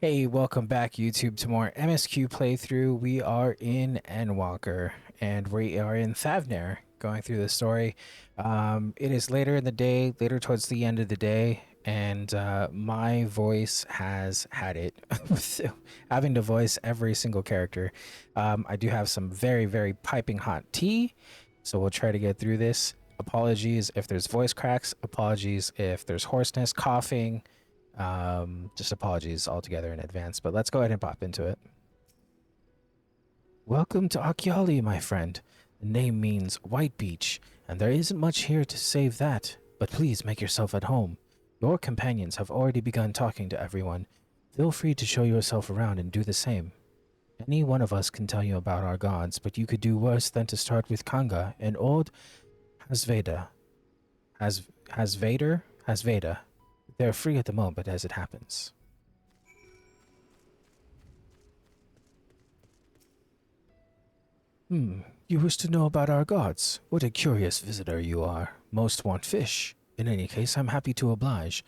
Hey, welcome back YouTube to more MSQ playthrough. We are in Endwalker and we are in Thavner going through the story. It is later in the day, later towards the end of the day, and my voice has had it having to voice every single character. I do have some very piping hot tea, so we'll try to get through this. Apologies if there's voice cracks, apologies if there's hoarseness, coughing. Just apologies altogether in advance, but let's go ahead and pop into it. Welcome to Akyali, my friend. The name means White Beach, and there isn't much here to save that, but please make yourself at home. Your companions have already begun talking to everyone. Feel free to show yourself around and do the same. Any one of us can tell you about our gods, but you could do worse than to start with Kanga and old Hasveda. Hasveda. They're free at the moment as it happens. You wish to know about our gods? What a curious visitor you are. Most want fish. In any case, I'm happy to oblige.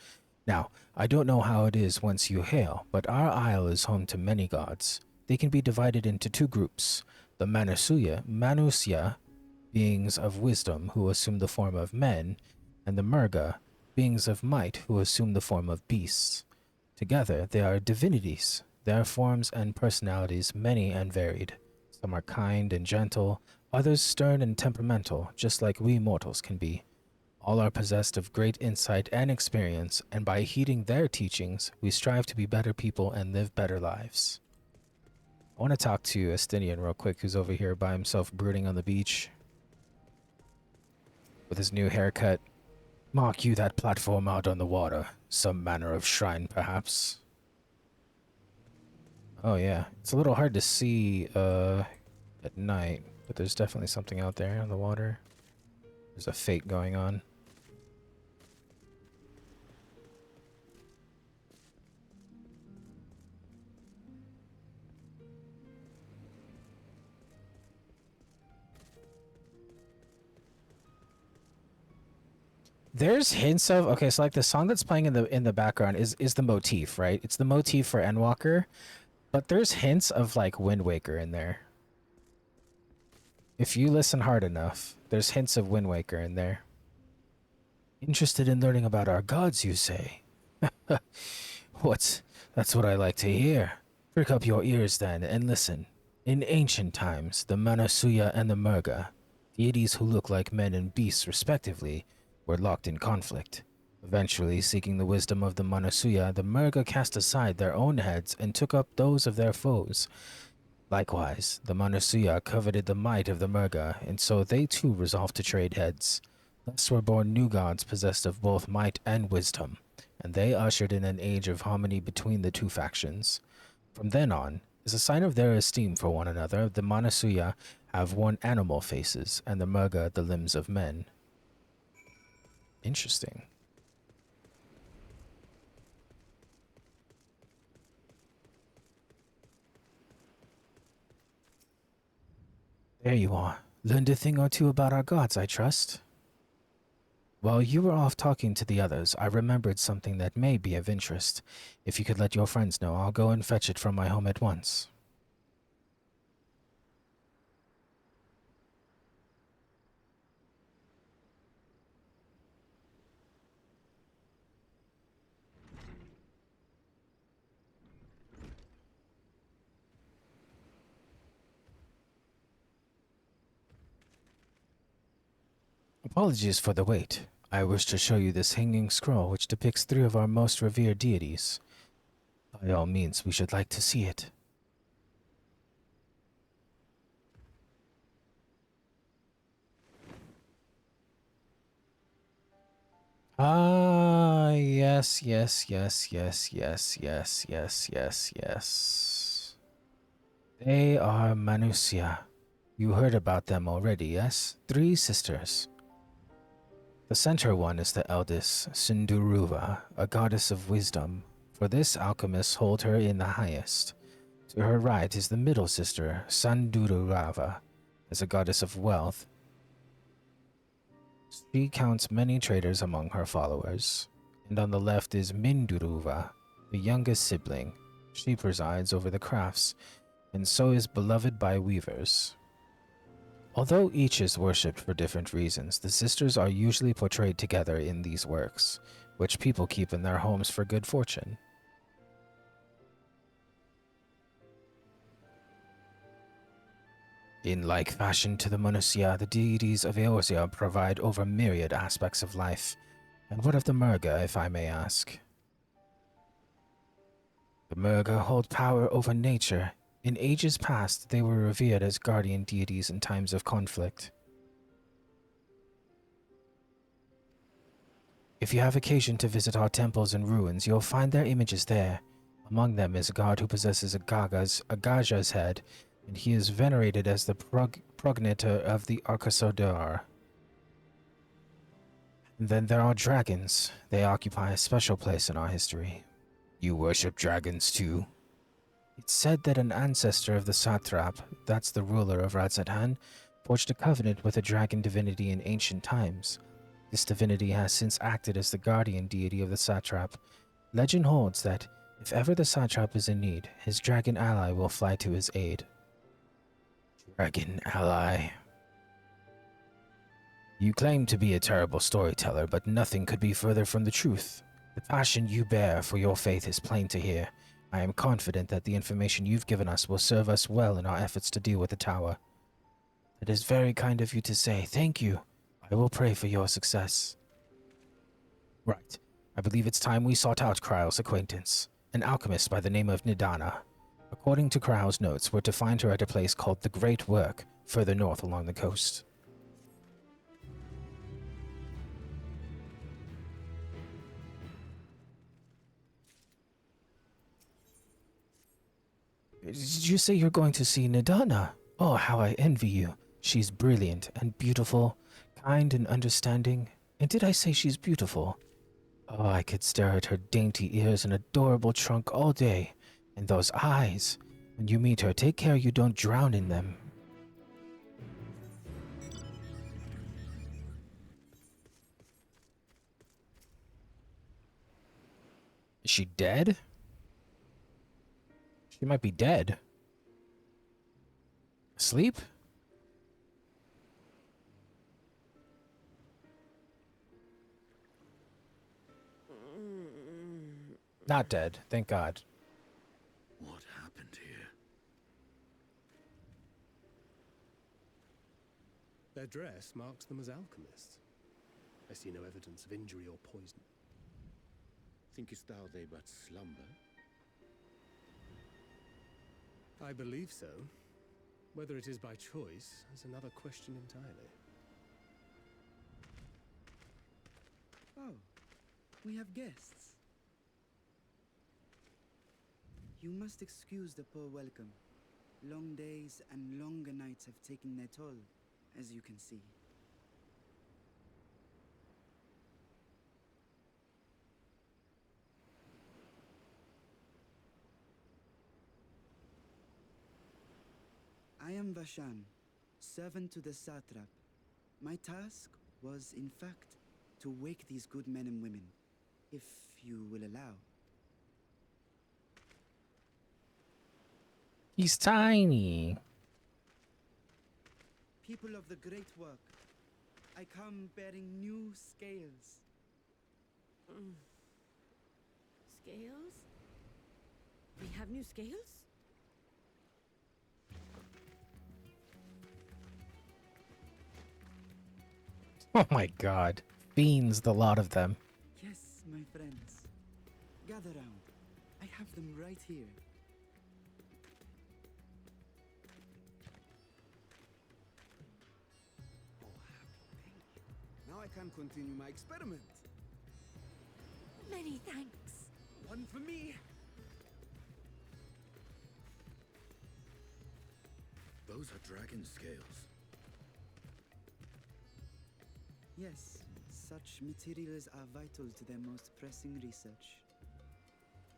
Now, I don't know how it is whence you hail, but our isle is home to many gods. They can be divided into two groups. The Manusya, beings of wisdom who assume the form of men, and the Murga, beings of might who assume the form of beasts. Together, they are divinities, their forms and personalities many and varied. Some are kind and gentle, others stern and temperamental, just like we mortals can be. All are possessed of great insight and experience, and by heeding their teachings, we strive to be better people and live better lives. I want to talk to Estinian real quick, who's over here by himself brooding on the beach with his new haircut. Mark you that platform out on the water. Some manner of shrine, perhaps. Oh yeah, it's a little hard to see at night, but there's definitely something out there on the water. There's a fate going on. There's hints of okay, so like the song that's playing in the background is the motif, right? It's the motif for Endwalker, but there's hints of like Wind Waker in there. If you listen hard enough, there's hints of Wind Waker in there. Interested in learning about our gods, you say? That's what I like to hear. Prick up your ears then and listen. In ancient times, the Manasuya and the Murga, deities who look like men and beasts respectively, were locked in conflict. Eventually, seeking the wisdom of the Manasuya, the Murga cast aside their own heads and took up those of their foes. Likewise, the Manasuya coveted the might of the Murga, and so they too resolved to trade heads. Thus were born new gods possessed of both might and wisdom, and they ushered in an age of harmony between the two factions. From then on, as a sign of their esteem for one another, the Manasuya have worn animal faces, and the Murga the limbs of men. Interesting. There you are. Learned a thing or two about our gods, I trust. While you were off talking to the others, I remembered something that may be of interest. If you could let your friends know, I'll go and fetch it from my home at once. Apologies for the wait. I wish to show you this hanging scroll which depicts three of our most revered deities. By all means, we should like to see it. Ah, yes. They are Manusya. You heard about them already, yes? Three sisters. The center one is the eldest, Sinduruva, a goddess of wisdom. For this, alchemists hold her in the highest. To her right is the middle sister, Sandururava, as a goddess of wealth. She counts many traders among her followers. And on the left is Minduruva, the youngest sibling. She presides over the crafts, and so is beloved by weavers. Although each is worshipped for different reasons, the sisters are usually portrayed together in these works, which people keep in their homes for good fortune. In like fashion to the Monusia, the deities of Eorzea provide over myriad aspects of life. And what of the Murga, if I may ask? The Murga hold power over nature. In ages past, they were revered as guardian deities in times of conflict. If you have occasion to visit our temples and ruins, you'll find their images there. Among them is a god who possesses a Gaja's head, and he is venerated as the progenitor of the Arcosodar. And then there are dragons. They occupy a special place in our history. You worship dragons too? It's said that an ancestor of the satrap, that's the ruler of Radzatan, forged a covenant with a dragon divinity in ancient times. This divinity has since acted as the guardian deity of the satrap. Legend holds that if ever the satrap is in need, his dragon ally will fly to his aid. Dragon ally. You claim to be a terrible storyteller, but nothing could be further from the truth. The passion you bear for your faith is plain to hear. I am confident that the information you've given us will serve us well in our efforts to deal with the tower. It is very kind of you to say. Thank you. I will pray for your success. Right. I believe it's time we sought out Kryle's acquaintance, an alchemist by the name of Nidana. According to Kryle's notes, we're to find her at a place called the Great Work, further north along the coast. Did you say you're going to see Nidana? Oh, how I envy you. She's brilliant and beautiful, kind and understanding. And did I say she's beautiful? Oh, I could stare at her dainty ears and adorable trunk all day. And those eyes. When you meet her, take care you don't drown in them. Is she dead? She might be dead. Asleep? Not dead, thank God. What happened here? Their dress marks them as alchemists. I see no evidence of injury or poison. Thinkest thou they but slumber? I believe so. Whether it is by choice is another question entirely. Oh, we have guests. You must excuse the poor welcome. Long days and longer nights have taken their toll, as you can see. I am Vashan, servant to the satrap. My task was, in fact, to wake these good men and women, if you will allow. He's tiny. People of the great work, I come bearing new scales. Scales? We have new scales? Oh my God. Fiends, the lot of them. Yes, my friends. Gather round. I have them right here. Oh, happy penguin. Now I can continue my experiment. Many thanks. One for me. Those are dragon scales. Yes, such materials are vital to their most pressing research.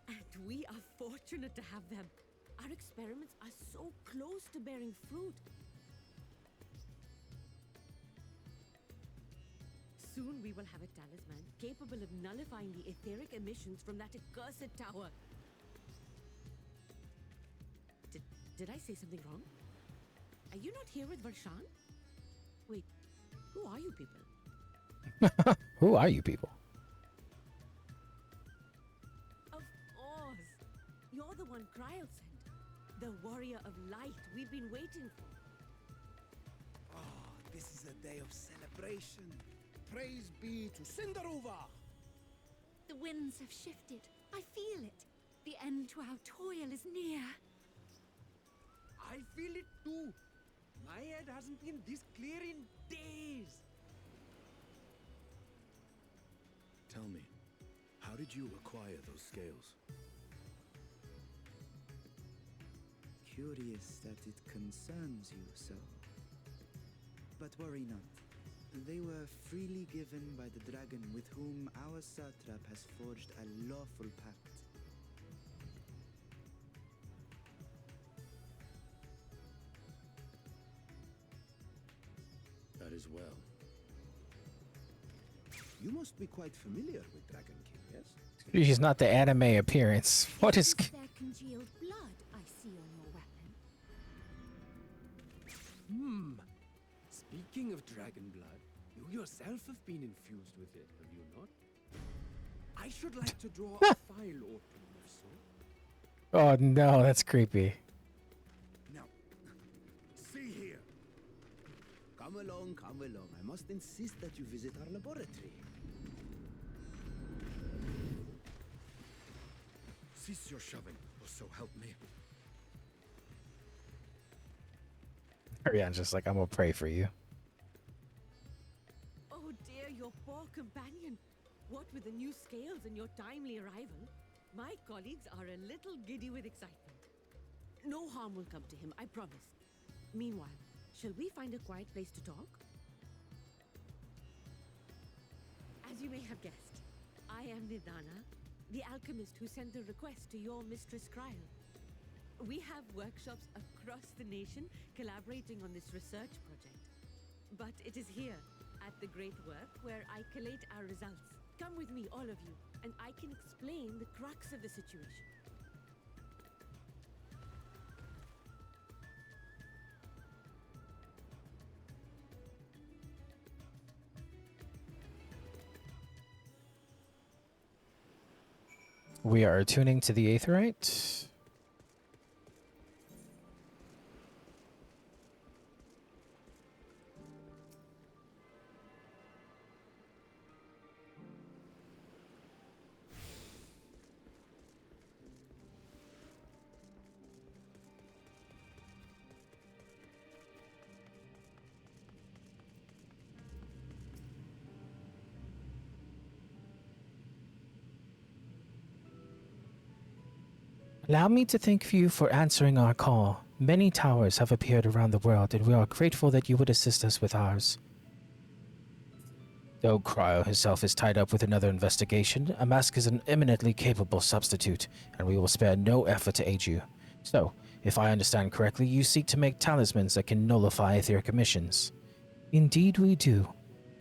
And we are fortunate to have them. Our experiments are so close to bearing fruit. Soon we will have a talisman capable of nullifying the etheric emissions from that accursed tower. Did I say something wrong? Are you not here with Varshan? Wait, who are you people? Who are you people? Of course! You're the one Cryo sent. The warrior of light we've been waiting for. Oh, this is a day of celebration. Praise be to Cinderova! The winds have shifted. I feel it. The end to our toil is near. I feel it too. My head hasn't been this clear in days. Tell me, how did you acquire those scales? Curious that it concerns you so. But worry not. They were freely given by the dragon with whom our satrap has forged a lawful pact. That is well. You must be quite familiar with Dragon King, yes? She's not the anime appearance. What is... Their congealed blood I see on your weapon. Speaking of dragon blood, you yourself have been infused with it, have you not? I should like to draw a file open, if so. Oh no, that's creepy. Now, see here. Come along, come along. I must insist that you visit our laboratory. Cease your shoving, or so help me. Ariane's just like, I'm gonna pray for you. Oh dear, your poor companion. What with the new scales and your timely arrival, my colleagues are a little giddy with excitement. No harm will come to him, I promise. Meanwhile, shall we find a quiet place to talk? As you may have guessed, I am Nidana, the alchemist who sent the request to your mistress Cryo. We have workshops across the nation collaborating on this research project. But it is here, at the great work, where I collate our results. Come with me, all of you, and I can explain the crux of the situation. We are tuning to the Aetherite. Allow me to thank you for answering our call. Many towers have appeared around the world, and we are grateful that you would assist us with ours. Though Cryo himself is tied up with another investigation, a mask is an eminently capable substitute, and we will spare no effort to aid you. So, if I understand correctly, you seek to make talismans that can nullify etheric emissions. Indeed we do.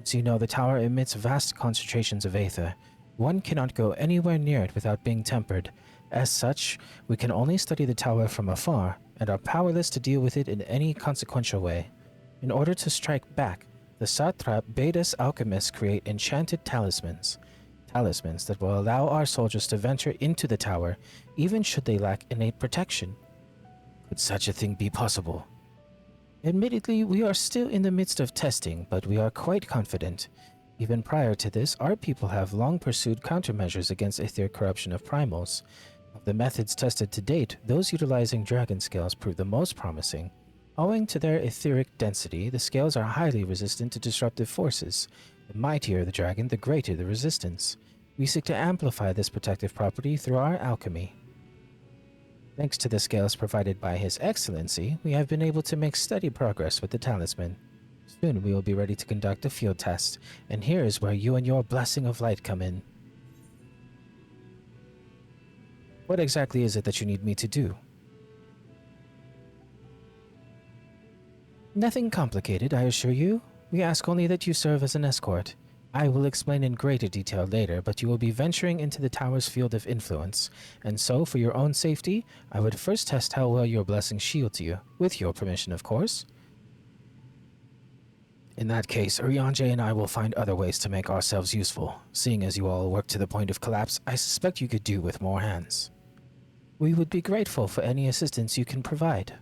As you know, the tower emits vast concentrations of aether. One cannot go anywhere near it without being tempered. As such, we can only study the tower from afar, and are powerless to deal with it in any consequential way. In order to strike back, the satrap bade us alchemists create enchanted talismans. Talismans that will allow our soldiers to venture into the tower, even should they lack innate protection. Could such a thing be possible? Admittedly, we are still in the midst of testing, but we are quite confident. Even prior to this, our people have long pursued countermeasures against etheric corruption of primals. Of the methods tested to date, those utilizing dragon scales prove the most promising. Owing to their etheric density, the scales are highly resistant to disruptive forces. The mightier the dragon, the greater the resistance. We seek to amplify this protective property through our alchemy. Thanks to the scales provided by His Excellency, we have been able to make steady progress with the talisman. Soon we will be ready to conduct a field test, and here is where you and your blessing of light come in. What exactly is it that you need me to do? Nothing complicated, I assure you. We ask only that you serve as an escort. I will explain in greater detail later, but you will be venturing into the tower's field of influence, and so, for your own safety, I would first test how well your blessing shields you, with your permission, of course. In that case, Urianger and I will find other ways to make ourselves useful. Seeing as you all work to the point of collapse, I suspect you could do with more hands. We would be grateful for any assistance you can provide.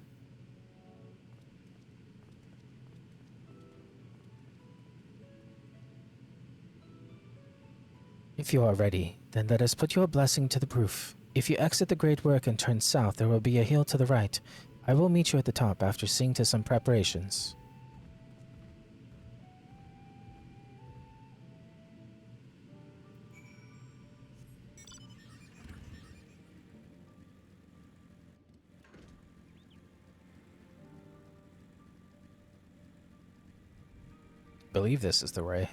If you are ready, then let us put your blessing to the proof. If you exit the great work and turn south, there will be a hill to the right. I will meet you at the top after seeing to some preparations. Believe this is the way.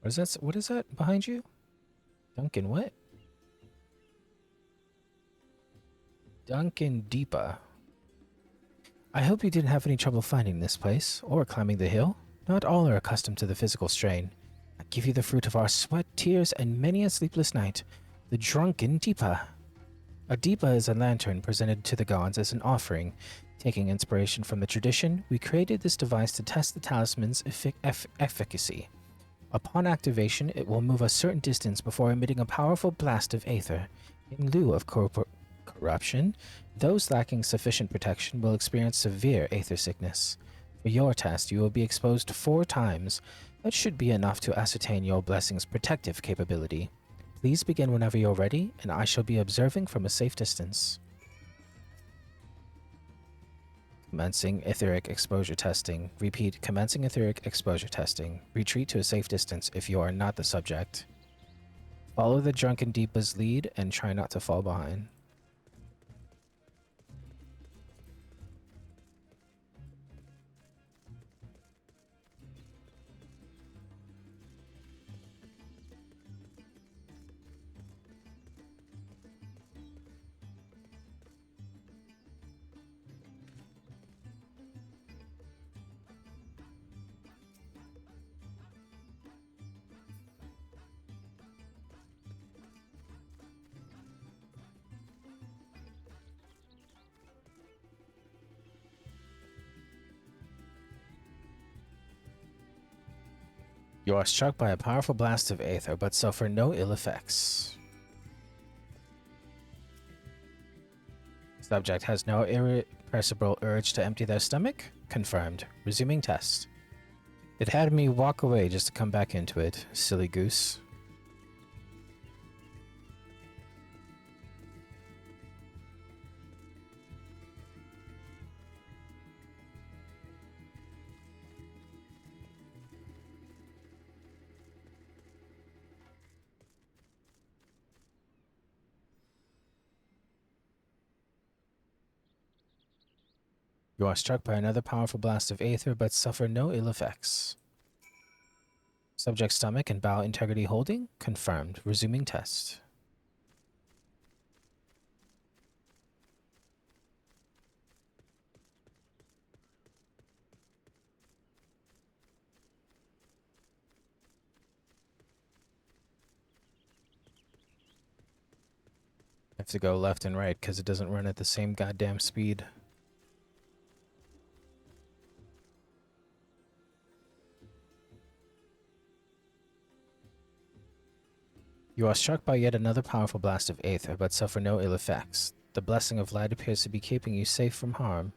What is that? What is that behind you? Duncan what? Duncan Deepa. I hope you didn't have any trouble finding this place, or climbing the hill. Not all are accustomed to the physical strain. I give you the fruit of our sweat, tears, and many a sleepless night. The drunken Deepa. A Deepa is a lantern presented to the gods as an offering. Taking inspiration from the tradition, we created this device to test the talisman's efficacy. Upon activation, it will move a certain distance before emitting a powerful blast of aether. In lieu of corruption, those lacking sufficient protection will experience severe aether sickness. For your test, you will be exposed 4 times. That should be enough to ascertain your blessing's protective capability. Please begin whenever you're ready, and I shall be observing from a safe distance. Commencing etheric exposure testing. Repeat, commencing etheric exposure testing. Retreat to a safe distance if you are not the subject. Follow the drunken Deepa's lead and try not to fall behind. You are struck by a powerful blast of aether, but suffer no ill effects. Subject has no irrepressible urge to empty their stomach? Confirmed. Resuming test. It had me walk away just to come back into it. Silly goose. You are struck by another powerful blast of aether, but suffer no ill effects. Subject stomach and bowel integrity holding? Confirmed. Resuming test. I have to go left and right because it doesn't run at the same goddamn speed. You are struck by yet another powerful blast of aether, but suffer no ill effects. The blessing of light appears to be keeping you safe from harm.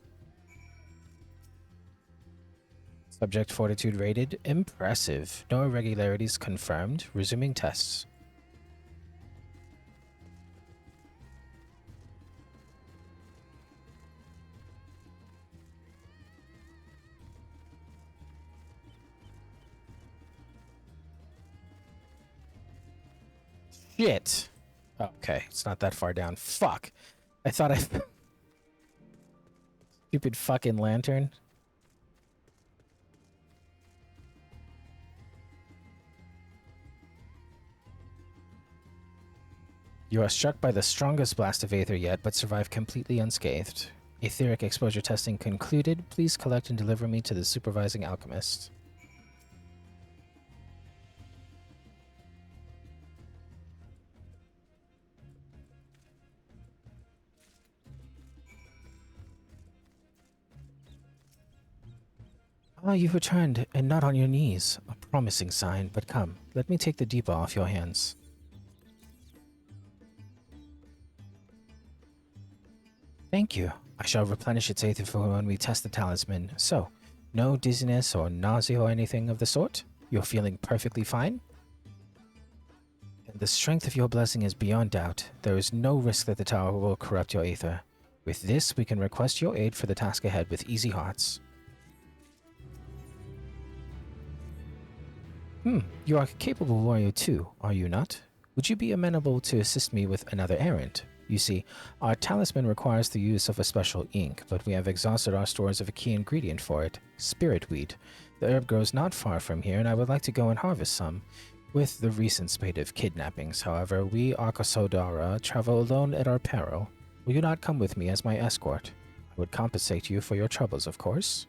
Subject fortitude rated. Impressive. No irregularities confirmed. Resuming tests. Shit. Okay, it's not that far down. Fuck. I thought I... Stupid fucking lantern. You are struck by the strongest blast of aether yet, but survive completely unscathed. Etheric exposure testing concluded. Please collect and deliver me to the supervising alchemist. Ah, you've returned, and not on your knees. A promising sign, but come, let me take the Deepa off your hands. Thank you. I shall replenish its aether for when we test the talisman. So, no dizziness or nausea or anything of the sort? You're feeling perfectly fine? And the strength of your blessing is beyond doubt. There is no risk that the tower will corrupt your aether. With this, we can request your aid for the task ahead with easy hearts. You are a capable warrior too, are you not? Would you be amenable to assist me with another errand? You see, our talisman requires the use of a special ink, but we have exhausted our stores of a key ingredient for it, spirit weed. The herb grows not far from here, and I would like to go and harvest some. With the recent spate of kidnappings, however, we Akasodara travel alone at our peril. Will you not come with me as my escort? I would compensate you for your troubles, of course.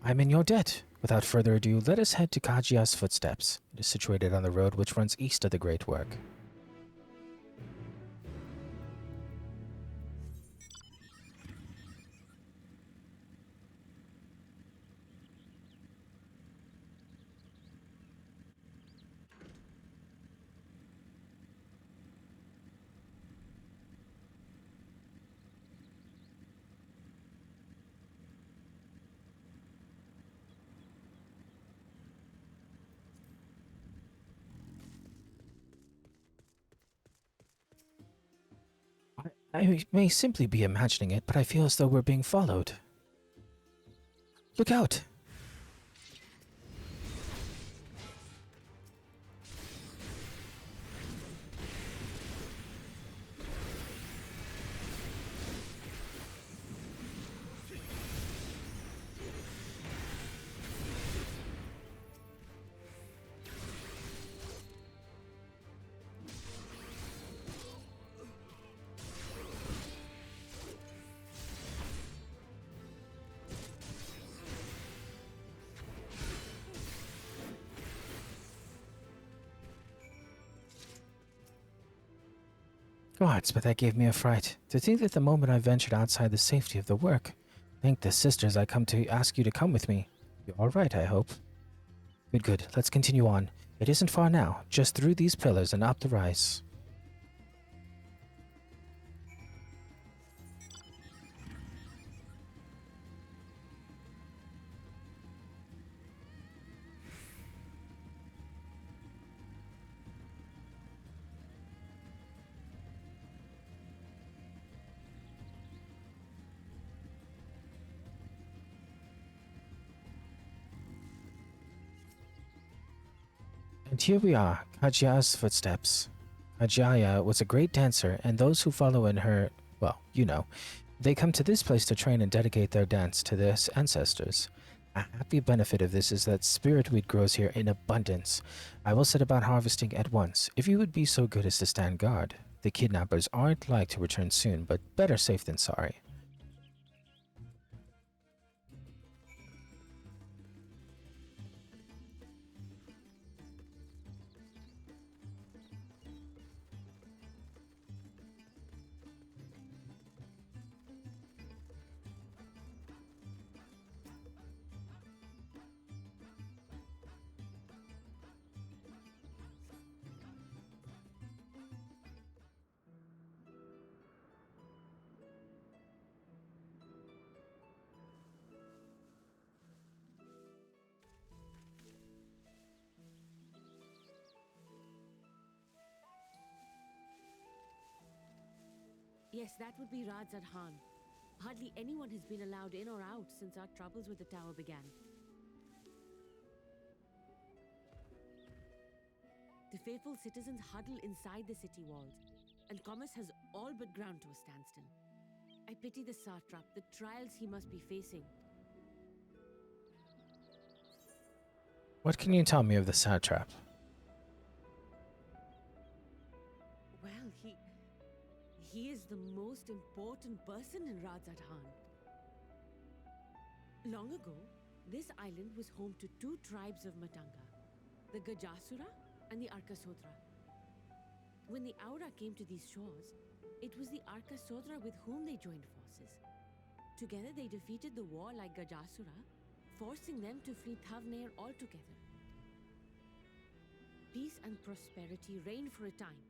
I'm in your debt. Without further ado, let us head to Kajia's footsteps. It is situated on the road which runs east of the Great Work. I may simply be imagining it, but I feel as though we're being followed. Look out! Gods, but that gave me a fright. To think that the moment I ventured outside the safety of the work. Thank the sisters I come to ask you to come with me. You're all right, I hope. Good. Let's continue on. It isn't far now, just through these pillars and up the rise. And here we are, Kajia's footsteps. Kajaya was a great dancer, and those who follow in her, well, you know, they come to this place to train and dedicate their dance to their ancestors. A happy benefit of this is that spirit weed grows here in abundance. I will set about harvesting at once, if you would be so good as to stand guard. The kidnappers aren't like to return soon, but better safe than sorry. Yes, that would be Radzad Khan. Hardly anyone has been allowed in or out since our troubles with the tower began. The faithful citizens huddle inside the city walls, and commerce has all but ground to a standstill. I pity the satrap, the trials he must be facing. What can you tell me of the satrap? the most important person in Rajasthan. Long ago, this island was home to two tribes of Matanga, the Gajasura and the Arkasodra. When the Aura came to these shores, it was the Arkasodra with whom they joined forces. Together they defeated the warlike Gajasura, forcing them to flee Thavnair altogether. Peace and prosperity reigned for a time,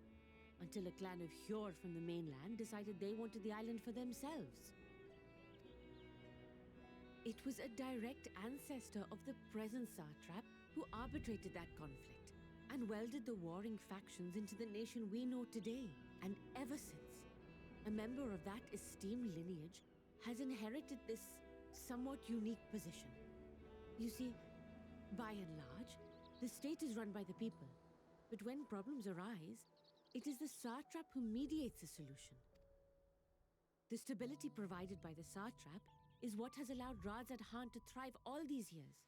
until a clan of Hjord from the mainland decided they wanted the island for themselves. It was a direct ancestor of the present satrap who arbitrated that conflict and welded the warring factions into the nation we know today. And ever since, a member of that esteemed lineage has inherited this somewhat unique position. You see, by and large, the state is run by the people. But when problems arise, it is the satrap who mediates a solution. The stability provided by the satrap is what has allowed Rajasthan to thrive all these years.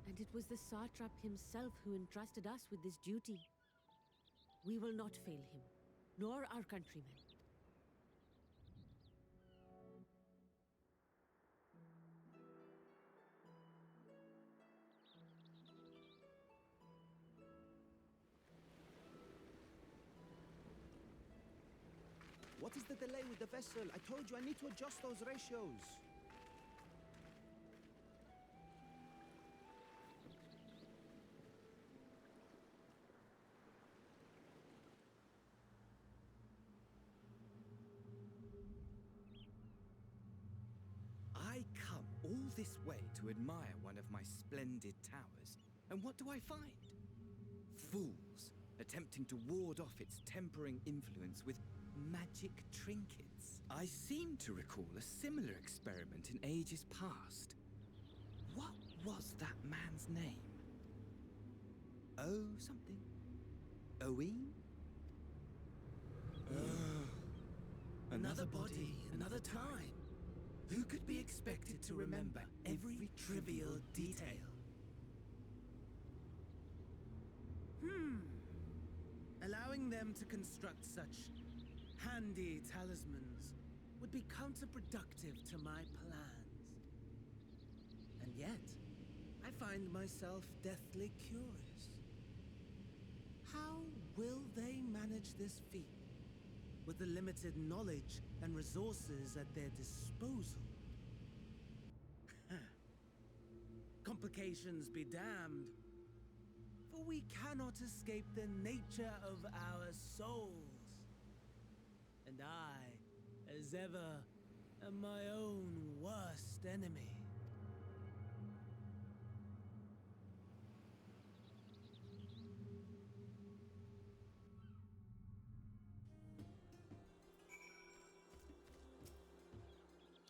And it was the satrap himself who entrusted us with this duty. We will not fail him, nor our countrymen. What is the delay with the vessel? I told you I need to adjust those ratios. I come all this way to admire one of my splendid towers, and what do I find? Fools attempting to ward off its tempering influence with magic trinkets. I seem to recall a similar experiment in ages past. What was that man's name? Oh, something. Owen? Another body, another time. Who could be expected to remember every trivial detail? Allowing them to construct such handy talismans would be counterproductive to my plans. And yet, I find myself deathly curious. How will they manage this feat with the limited knowledge and resources at their disposal? Complications be damned, for we cannot escape the nature of our souls. And I, as ever, am my own worst enemy.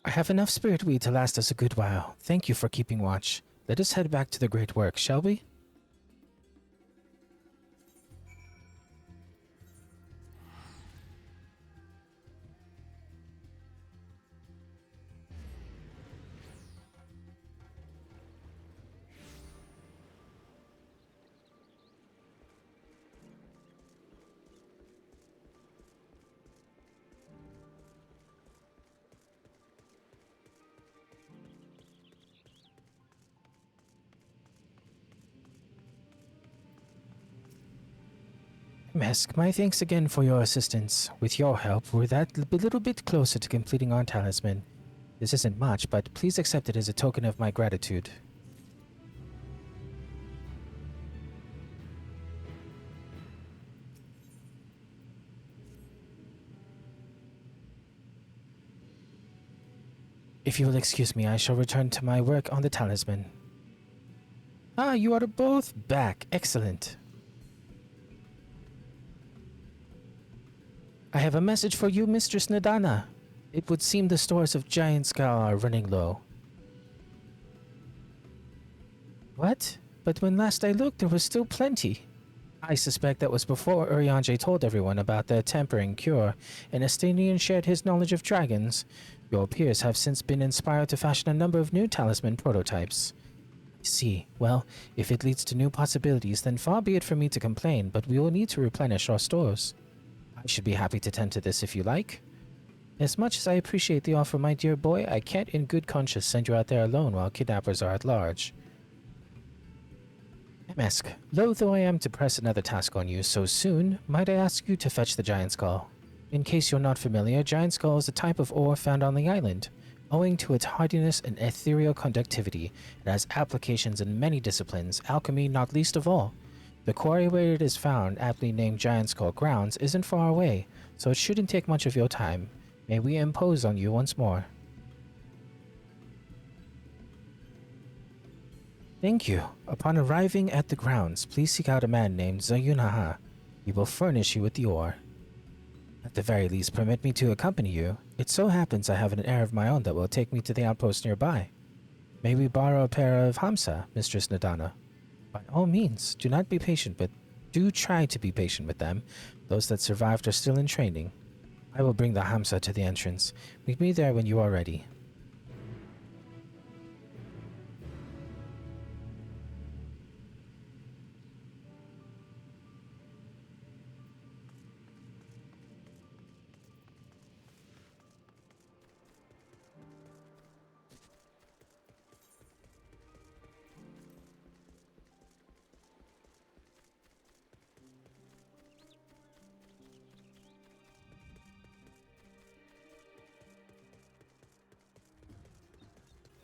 I have enough spirit weed to last us a good while. Thank you for keeping watch. Let us head back to the great work, shall we? MSQ, my thanks again for your assistance. With your help, we're that little bit closer to completing our talisman. This isn't much, but please accept it as a token of my gratitude. If you will excuse me, I shall return to my work on the talisman. Ah, you are both back. Excellent. I have a message for you, Mistress Nidana. It would seem the stores of Giant Skull are running low. What? But when last I looked, there was still plenty. I suspect that was before Urianger told everyone about the tempering cure, and Estanian shared his knowledge of dragons. Your peers have since been inspired to fashion a number of new talisman prototypes. See, well, if it leads to new possibilities, then far be it from me to complain, but we will need to replenish our stores. I should be happy to tend to this if you like. As much as I appreciate the offer, my dear boy, I can't in good conscience send you out there alone while kidnappers are at large. MSQ, loath though I am to press another task on you so soon, might I ask you to fetch the giant skull? In case you're not familiar, giant skull is a type of ore found on the island. Owing to its hardiness and ethereal conductivity, it has applications in many disciplines, alchemy not least of all. The quarry where it is found, aptly named Giant Skull Grounds, isn't far away, so it shouldn't take much of your time. May we impose on you once more. Thank you. Upon arriving at the grounds, please seek out a man named Zayunaha. He will furnish you with the ore. At the very least, permit me to accompany you. It so happens I have an heir of my own that will take me to the outpost nearby. May we borrow a pair of Hamsa, Mistress Nadana? By all means, do not be patient, but do try to be patient with them. Those that survived are still in training. I will bring the Hamsa to the entrance. Meet me there when you are ready.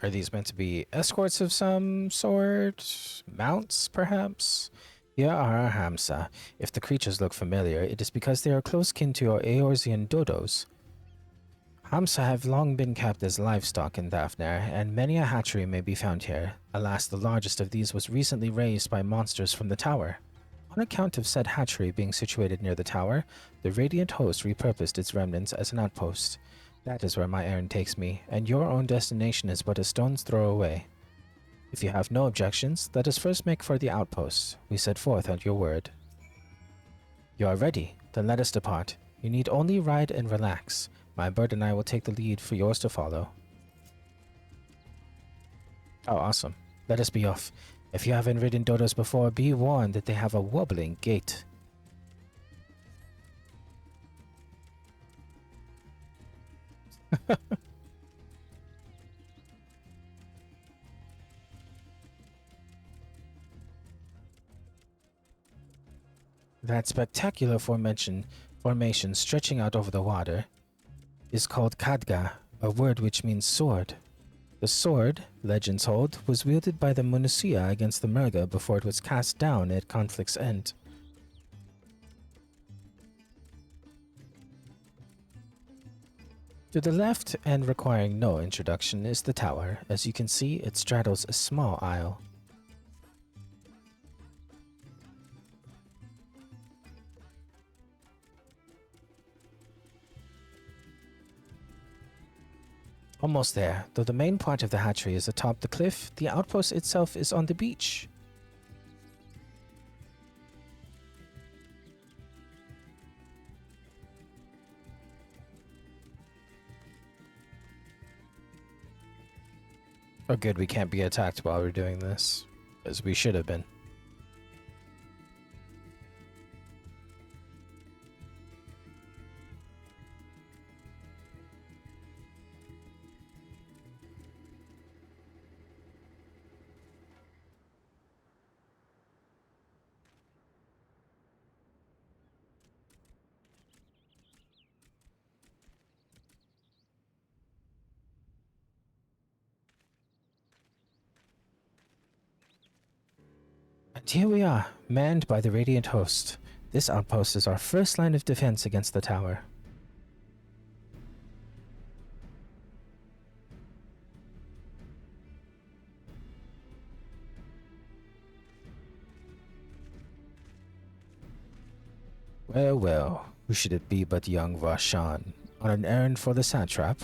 Are these meant to be escorts of some sort? Mounts, perhaps? Here are our Hamsa. If the creatures look familiar, it is because they are close kin to your Eorzean dodos. Hamsa have long been kept as livestock in Daphne, and many a hatchery may be found here. Alas, the largest of these was recently raised by monsters from the tower. On account of said hatchery being situated near the tower, the Radiant Host repurposed its remnants as an outpost. That is where my errand takes me, and your own destination is but a stone's throw away. If you have no objections, let us first make for the outpost. We set forth at your word. You are ready? Then let us depart. You need only ride and relax. My bird and I will take the lead for yours to follow. Oh, awesome. Let us be off. If you haven't ridden dodos before, be warned that they have a wobbling gait. That spectacular formation stretching out over the water is called Khadga, a word which means sword. The sword, legends hold, was wielded by the Munusia against the Murga before it was cast down at conflict's end. To the left, and requiring no introduction, is the tower. As you can see, it straddles a small isle. Almost there. Though the main part of the hatchery is atop the cliff, the outpost itself is on the beach. Oh good, we can't be attacked while we're doing this, as we should have been. And here we are, manned by the Radiant Host. This outpost is our first line of defense against the tower. Well, well, who should it be but young Varshan, on an errand for the satrap?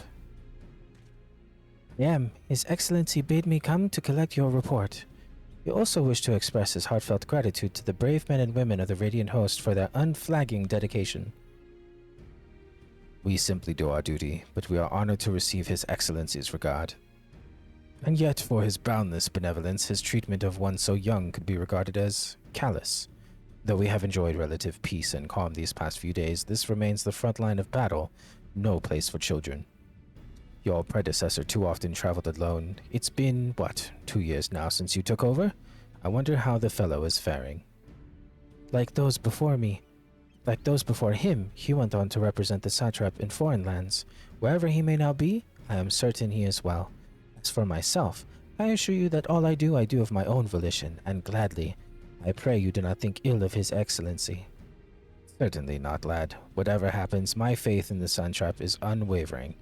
I am. His Excellency bade me come to collect your report. He also wished to express his heartfelt gratitude to the brave men and women of the Radiant Host for their unflagging dedication. We simply do our duty, but we are honored to receive His Excellency's regard. And yet, for his boundless benevolence, his treatment of one so young could be regarded as callous. Though we have enjoyed relative peace and calm these past few days, this remains the front line of battle, no place for children. Your predecessor too often traveled alone. It's been, 2 years now since you took over? I wonder how the fellow is faring. Like those before him, he went on to represent the satrap in foreign lands. Wherever he may now be, I am certain he is well. As for myself, I assure you that all I do of my own volition, and gladly. I pray you do not think ill of His Excellency. Certainly not, lad. Whatever happens, my faith in the satrap is unwavering.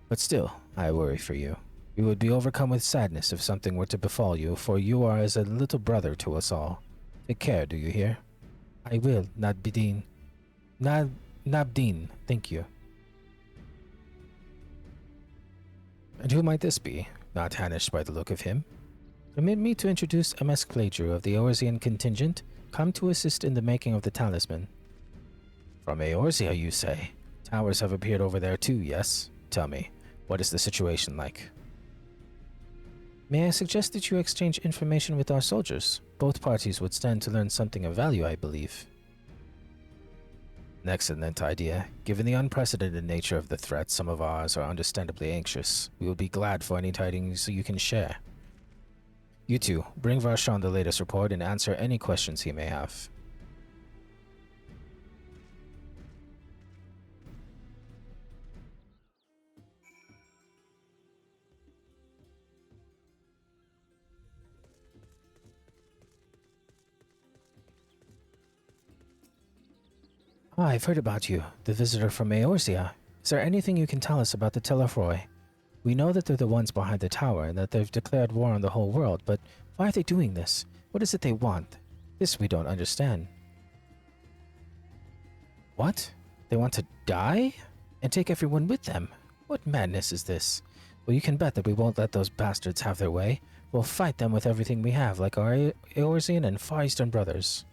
But still, I worry for you. You would be overcome with sadness if something were to befall you, for you are as a little brother to us all. Take care, do you hear? I will, Nabdeen. Nabdeen, thank you. And who might this be? Not Hanish by the look of him. Permit me to introduce MSQ of the Eorzean contingent, come to assist in the making of the talisman. From Eorzea, you say? Towers have appeared over there too, yes? Tell me, what is the situation like? May I suggest that you exchange information with our soldiers? Both parties would stand to learn something of value, I believe. An excellent idea. Given the unprecedented nature of the threat, some of ours are understandably anxious. We will be glad for any tidings you can share. You two, bring Varshan the latest report and answer any questions he may have. I've heard about you, the visitor from Eorzea. Is there anything you can tell us about the Telefroi? We know that they're the ones behind the tower and that they've declared war on the whole world, but why are they doing this? What is it they want? This we don't understand. What? They want to die? And take everyone with them? What madness is this? Well, you can bet that we won't let those bastards have their way. We'll fight them with everything we have, like our Eorzean and Far Eastern brothers.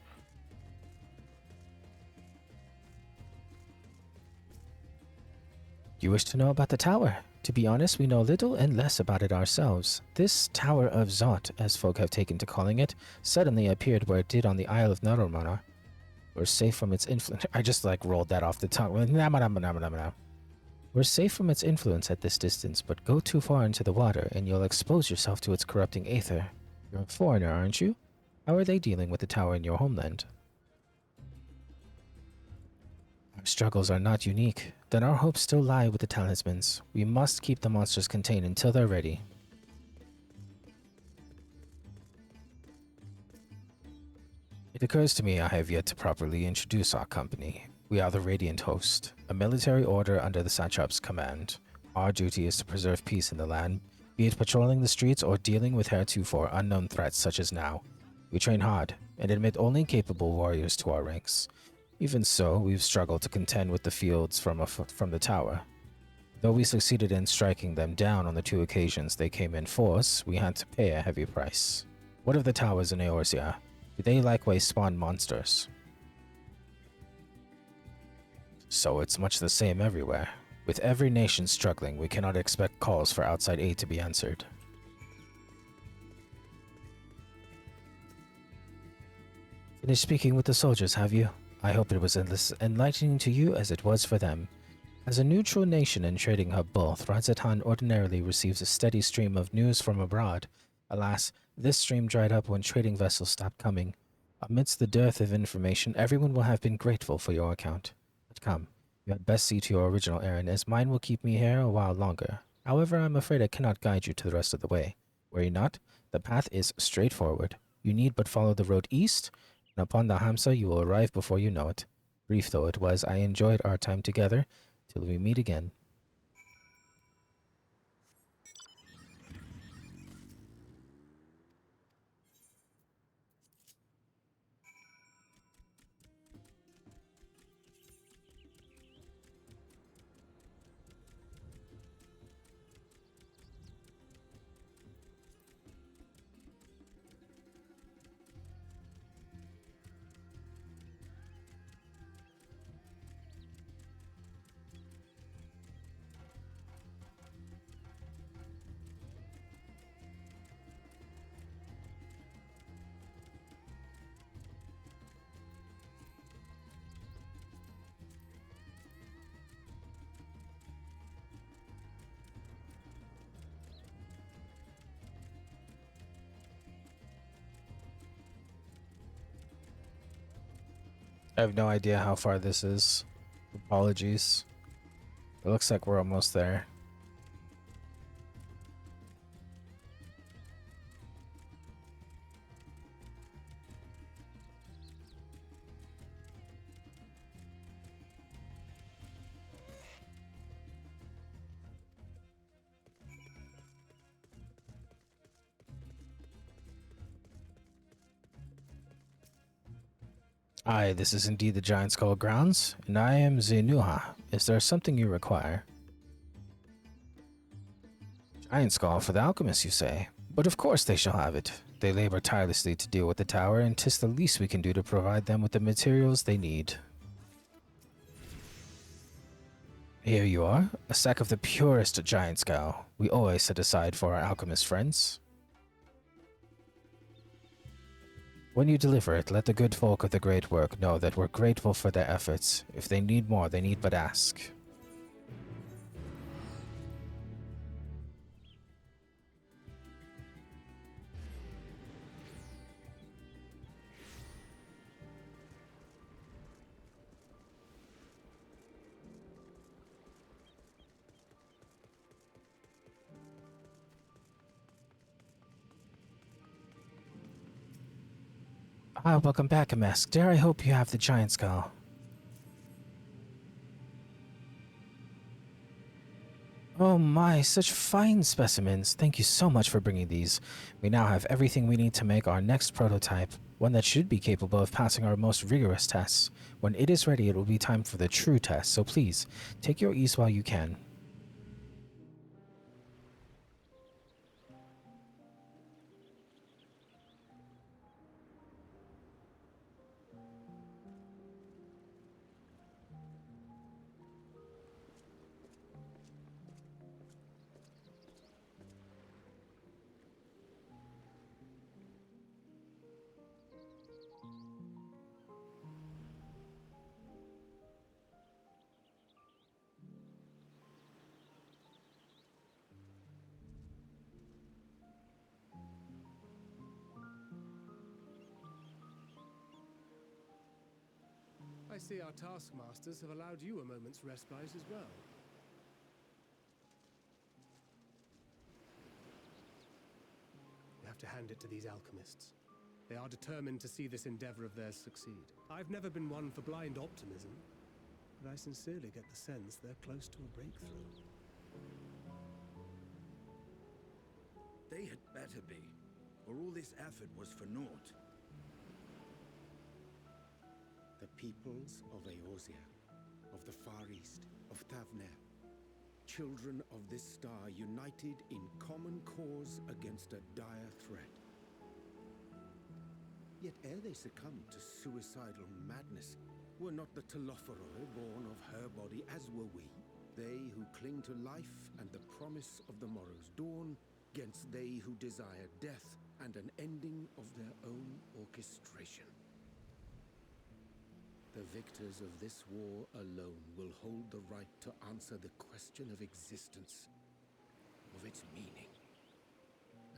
You wish to know about the tower? To be honest, we know little and less about it ourselves. This Tower of Zot, as folk have taken to calling it, suddenly appeared where it did on the Isle of Naromana. We're safe from its influence. I just rolled that off the tongue. We're safe from its influence at this distance, but go too far into the water and you'll expose yourself to its corrupting aether. You're a foreigner, aren't you? How are they dealing with the tower in your homeland? Our struggles are not unique. Then our hopes still lie with the talismans. We must keep the monsters contained until they're ready. It occurs to me I have yet to properly introduce our company. We are the Radiant Host, a military order under the Satrap's command. Our duty is to preserve peace in the land, be it patrolling the streets or dealing with heretofore unknown threats such as now. We train hard and admit only capable warriors to our ranks. Even so, we've struggled to contend with the fields from the tower. Though we succeeded in striking them down on the 2 occasions they came in force, we had to pay a heavy price. What of the towers in Eorzea? Do they likewise spawn monsters? So it's much the same everywhere. With every nation struggling, we cannot expect calls for outside aid to be answered. Finished speaking with the soldiers, have you? I hope it was as enlightening to you as it was for them. As a neutral nation and trading hub both, Radzatan ordinarily receives a steady stream of news from abroad. Alas, this stream dried up when trading vessels stopped coming. Amidst the dearth of information, everyone will have been grateful for your account. But come, you had best see to your original errand, as mine will keep me here a while longer. However, I'm afraid I cannot guide you to the rest of the way. Worry not, the path is straightforward. You need but follow the road east, and upon the Hamsa you will arrive before you know it. Brief though it was, I enjoyed our time together. Till we meet again. I have no idea how far this is. Apologies. It looks like we're almost there. Aye, this is indeed the Giant Skull grounds, and I am Zenuha. Is there something you require? Giant Skull for the alchemists, you say? But of course they shall have it. They labor tirelessly to deal with the tower, and 'tis the least we can do to provide them with the materials they need. Here you are, a sack of the purest Giant Skull. We always set aside for our alchemist friends. When you deliver it, let the good folk of the great work know that we're grateful for their efforts. If they need more, they need but ask. Ah, welcome back, MSQ. Dare I hope you have the Giant Skull. Oh my, such fine specimens. Thank you so much for bringing these. We now have everything we need to make our next prototype, one that should be capable of passing our most rigorous tests. When it is ready, it will be time for the true test, so please, take your ease while you can. I see our taskmasters have allowed you a moment's respite as well. You have to hand it to these alchemists. They are determined to see this endeavor of theirs succeed. I've never been one for blind optimism, but I sincerely get the sense they're close to a breakthrough. They had better be, or all this effort was for naught. The peoples of Eorzea, of the Far East, of Thavner, children of this star united in common cause against a dire threat. Yet ere they succumbed to suicidal madness, were not the Telophoroi born of her body as were we? They who cling to life and the promise of the morrow's dawn, against they who desire death and an ending of their own orchestration. The victors of this war alone will hold the right to answer the question of existence, of its meaning,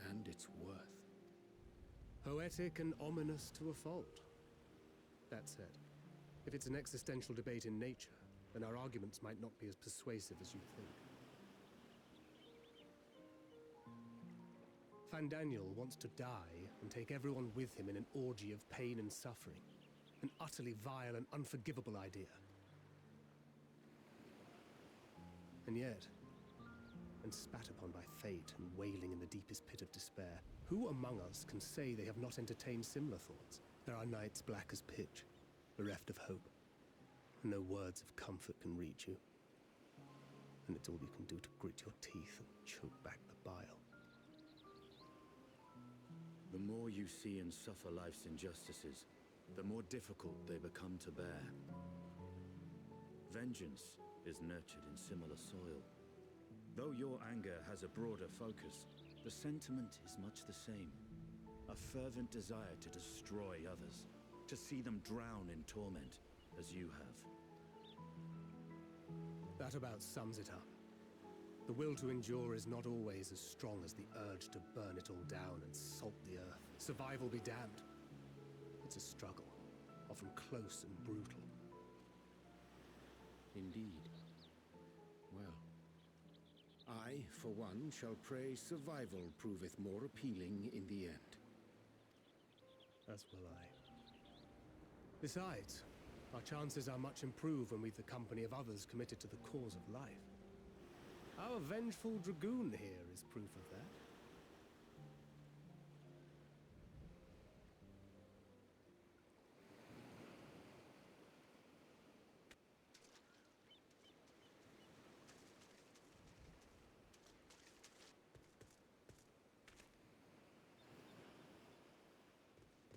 and its worth. Poetic and ominous to a fault. That said, if it's an existential debate in nature, then our arguments might not be as persuasive as you think. Fandaniel wants to die and take everyone with him in an orgy of pain and suffering. An utterly vile and unforgivable idea. And yet, when spat upon by fate and wailing in the deepest pit of despair, who among us can say they have not entertained similar thoughts? There are nights black as pitch, bereft of hope, and no words of comfort can reach you. And it's all you can do to grit your teeth and choke back the bile. The more you see and suffer life's injustices, the more difficult they become to bear. Vengeance is nurtured in similar soil. Though your anger has a broader focus, the sentiment is much the same. A fervent desire to destroy others, to see them drown in torment, as you have. That about sums it up. The will to endure is not always as strong as the urge to burn it all down and salt the earth. Survival be damned. It's a struggle, often close and brutal. Indeed. Well, I, for one, shall pray survival proveth more appealing in the end. As will I. Besides, our chances are much improved when we've the company of others committed to the cause of life. Our vengeful dragoon here is proof of that.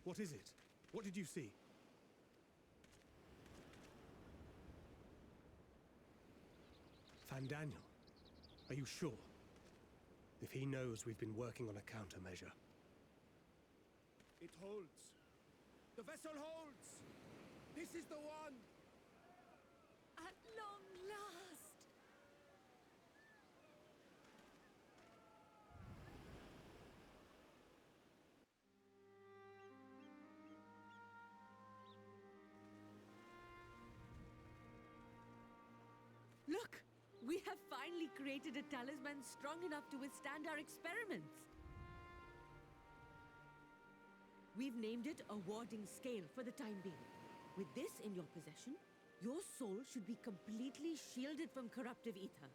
What is it? What did you see? Daniel, are you sure? If he knows we've been working on a countermeasure. It holds. The vessel holds! This is the one! At long last! Look! We have finally created a talisman strong enough to withstand our experiments. We've named it a warding scale for the time being. With this in your possession, your soul should be completely shielded from corruptive ether.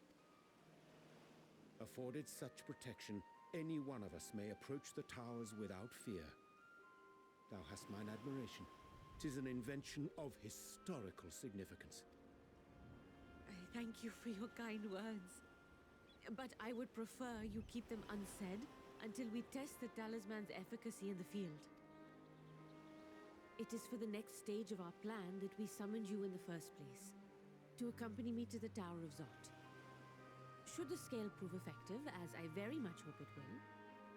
Afforded such protection, any one of us may approach the towers without fear. Thou hast mine admiration. 'Tis an invention of historical significance. I thank you for your kind words. But I would prefer you keep them unsaid until we test the talisman's efficacy in the field. It is for the next stage of our plan that we summoned you in the first place, to accompany me to the Tower of Zot. Should the scale prove effective, as I very much hope it will,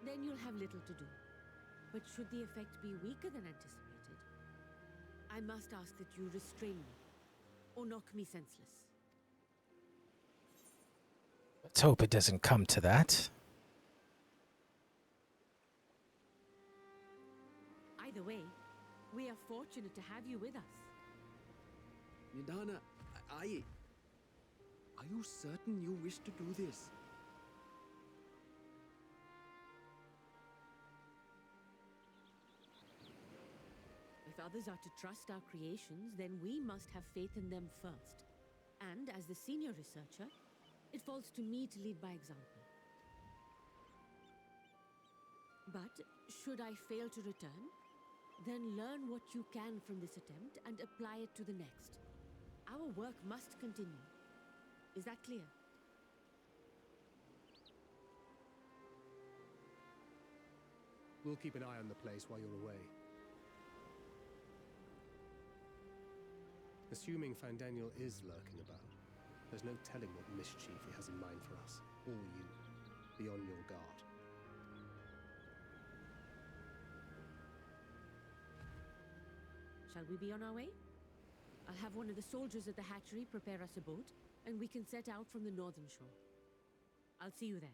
then you'll have little to do. But should the effect be weaker than anticipated, I must ask that you restrain me, or knock me senseless. Let's hope it doesn't come to that. Either way, we are fortunate to have you with us. Nidana, are you certain you wish to do this? If others are to trust our creations, then we must have faith in them first. And as the senior researcher, it falls to me to lead by example. But should I fail to return, then learn what you can from this attempt and apply it to the next. Our work must continue. Is that clear? We'll keep an eye on the place while you're away. Assuming Daniel is lurking about, there's no telling what mischief he has in mind for us, or you. Be on your guard. Shall we be on our way? I'll have one of the soldiers at the hatchery prepare us a boat, and we can set out from the northern shore. I'll see you there.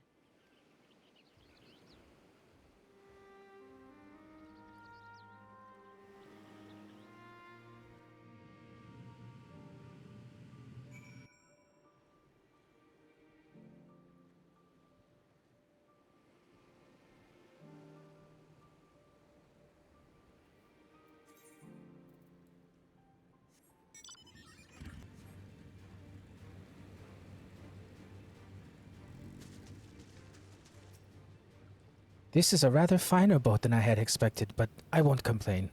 This is a rather finer boat than I had expected, but I won't complain.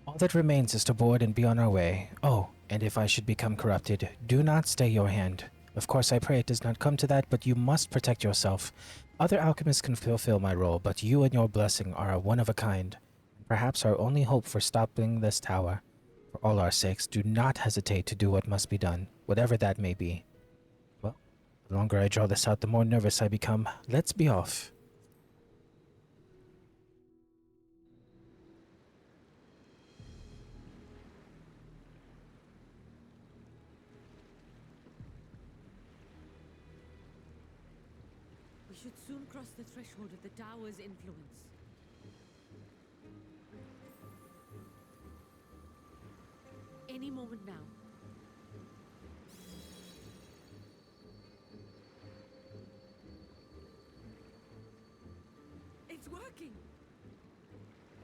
All that remains is to board and be on our way. Oh, and if I should become corrupted, do not stay your hand. Of course, I pray it does not come to that, but you must protect yourself. Other alchemists can fulfill my role, but you and your blessing are a one of a kind. Perhaps our only hope for stopping this tower. For all our sakes, do not hesitate to do what must be done, whatever that may be. Well, the longer I draw this out, the more nervous I become. Let's be off. We should soon cross the threshold of the tower's influence. moment now. It's working!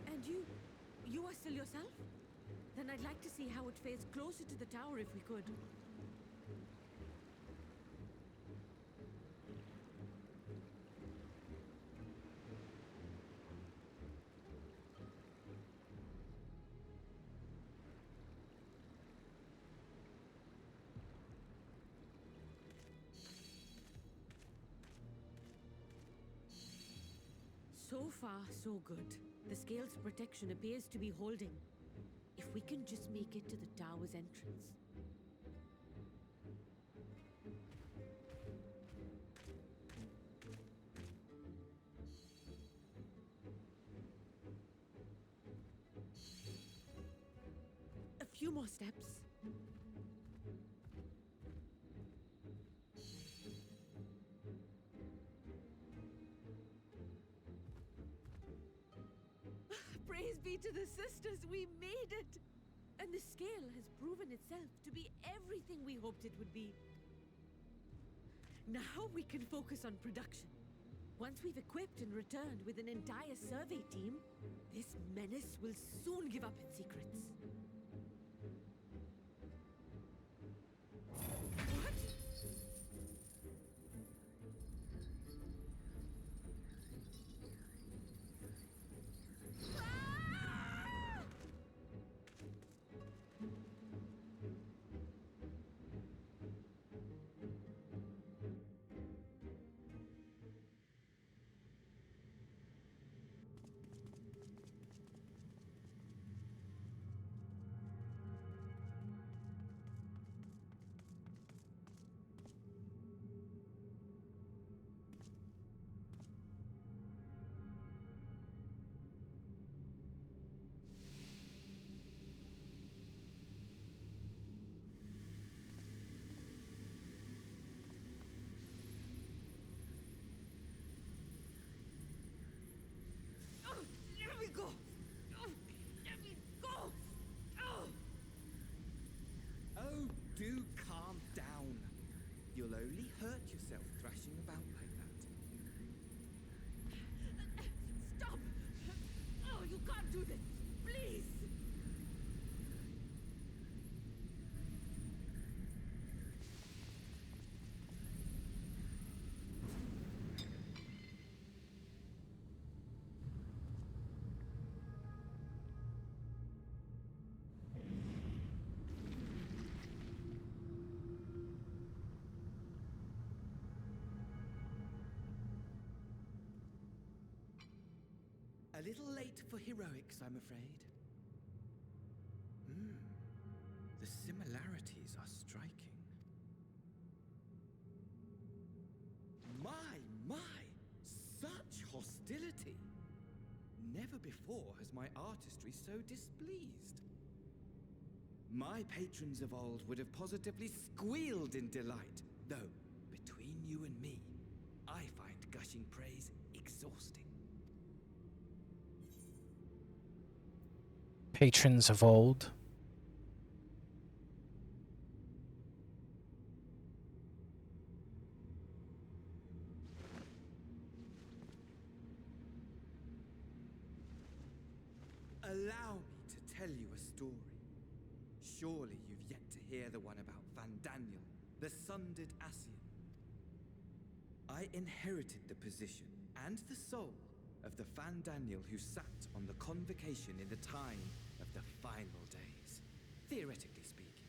And you are still yourself? Then I'd like to see how it fares closer to the tower if we could. So far, so good. The scale's protection appears to be holding. If we can just make it to the tower's entrance. A few more steps. Praise be to the sisters, we made it! And the scale has proven itself to be everything we hoped it would be. Now we can focus on production. Once we've equipped and returned with an entire survey team, this menace will soon give up its secrets. What? Let me go! Let me go! Oh, do calm down. You'll only hurt yourself thrashing about like that. Stop! Oh, you can't do this! Please! A little late for heroics, I'm afraid. The similarities are striking. My! Such hostility! Never before has my artistry so displeased. My patrons of old would have positively squealed in delight, though, between you and me, I find gushing praise exhausting. Patrons of old. Allow me to tell you a story. Surely you've yet to hear the one about Van Daniel, the sundered Ascian. I inherited the position and the soul of the Van Daniel who sat on the convocation in the time of the final days, theoretically speaking.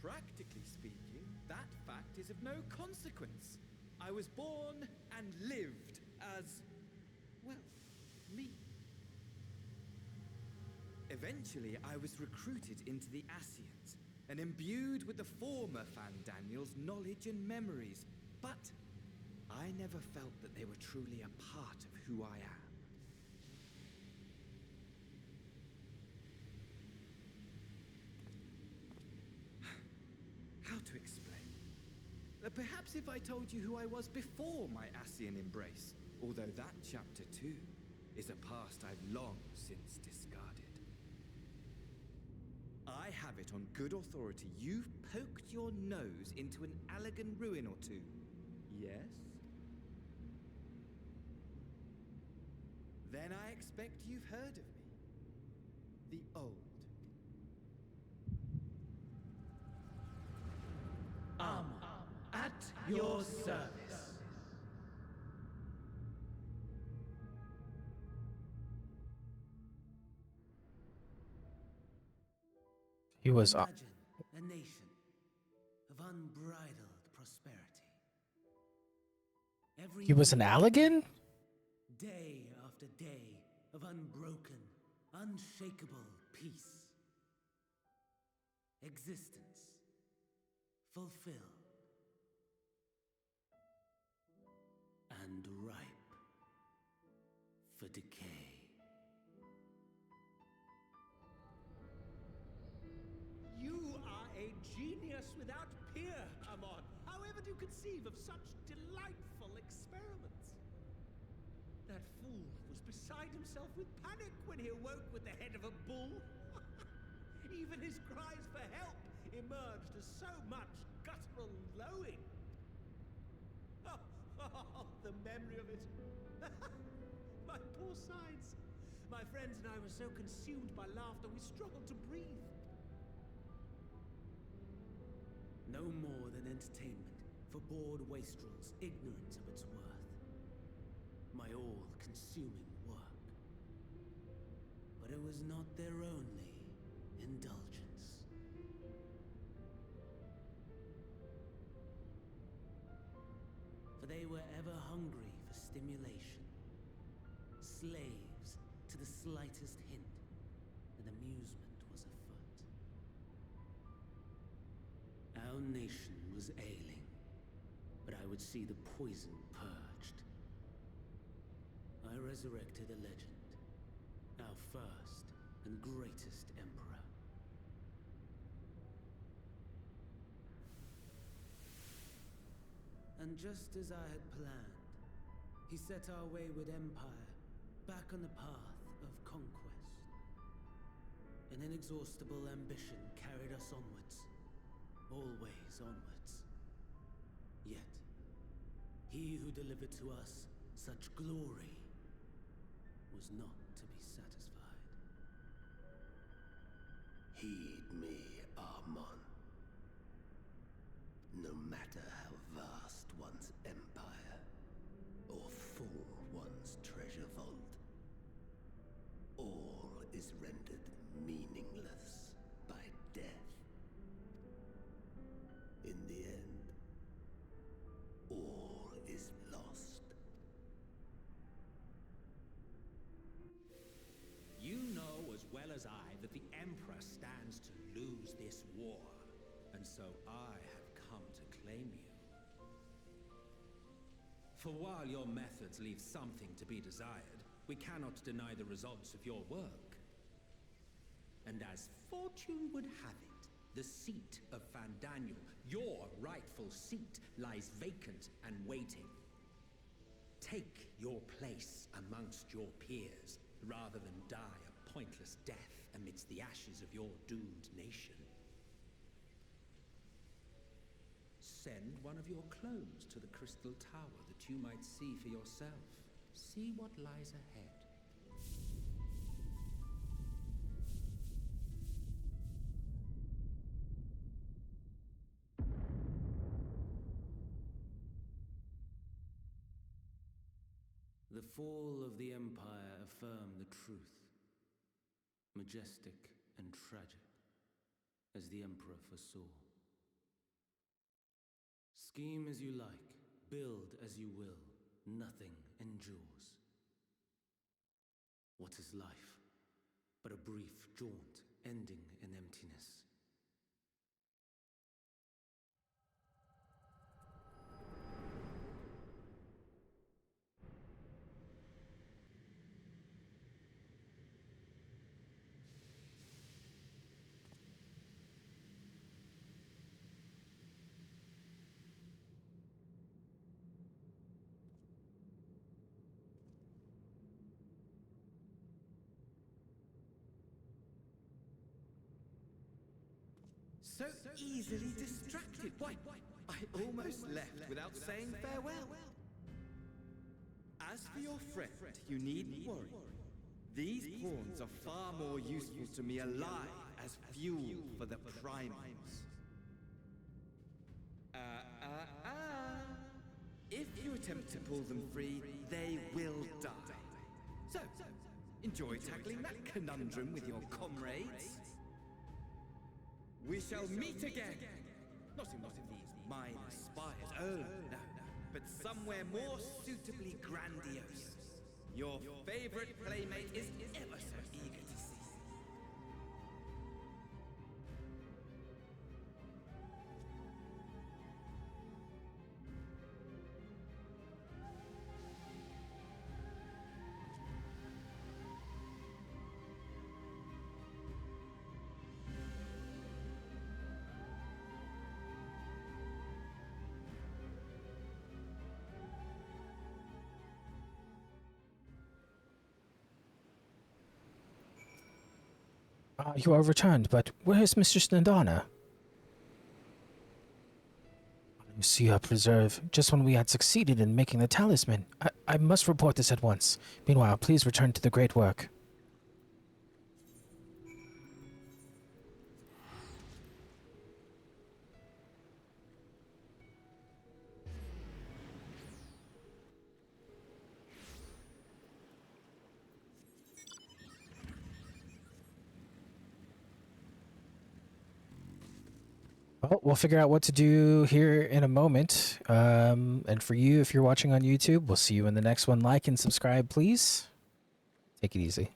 Practically speaking, that fact is of no consequence. I was born and lived as, well, me. Eventually, I was recruited into the Ascians and imbued with the former Van Daniel's knowledge and memories, but I never felt that they were truly a part of who I am. How to explain? Perhaps if I told you who I was before my Ascian embrace, although that chapter too is a past I've long since discarded. I have it on good authority you've poked your nose into an Allegan ruin or two. Yes? Then I expect you've heard of me. The Old. At your service. He was. Imagine a nation of unbridled prosperity. Every He was an Allegan? day after day of unbroken, unshakable peace. Existence fulfilled and ripe for decay. You are a genius without peer, Amon. How ever do you conceive of such delightful experiments? That fool was beside himself with panic when he awoke with the head of a bull. Even his cries for help emerged as so much guttural lowing. The memory of it. My poor sides. My friends and I were so consumed by laughter we struggled to breathe. No more than entertainment for bored wastrels ignorant of its worth. My all-consuming work. But it was not their only indulgence. For they were ever hungry for stimulation, slaves to the slightest hint that amusement was afoot. Our nation was ailing, but I would see the poison purged. I resurrected a legend, our first and greatest emperor. And just as I had planned, he set our wayward empire back on the path of conquest. An inexhaustible ambition carried us onwards, always onwards. Yet, he who delivered to us such glory was not to be satisfied. Heed me, Amon. No matter how vast one's empire, or full one's treasure vault, all is rendered meaningless by death. In the end, all is lost. You know as well as I that the Emperor stands to lose this war, and so I have come to claim you. For while your methods leave something to be desired, we cannot deny the results of your work. And as fortune would have it, the seat of Fandaniel, your rightful seat, lies vacant and waiting. Take your place amongst your peers, rather than die a pointless death amidst the ashes of your doomed nation. Send one of your clones to the Crystal Tower that you might see for yourself. See what lies ahead. The fall of the Empire affirmed the truth, majestic and tragic, as the Emperor foresaw. Scheme as you like, build as you will, nothing endures. What is life but a brief jaunt ending in emptiness? So easily distracted. Why, I almost left without saying farewell. As for your friend, you needn't worry. These pawns are far more useful to me alive as fuel for the primals. If you attempt to pull them free, they will die. So, enjoy tackling that conundrum with your comrades. We shall meet again! Not in one of these minor spires, oh no, but somewhere more suitably grandiose. Your favorite playmate is ever so eager to see. You are returned, but where is Mistress Nadana? Lucia Preserve, just when we had succeeded in making the talisman. I must report this at once. Meanwhile, please return to the great work. Well, we'll figure out what to do here in a moment. And for you, if you're watching on YouTube, we'll see you in the next one. Like and subscribe, please. Take it easy.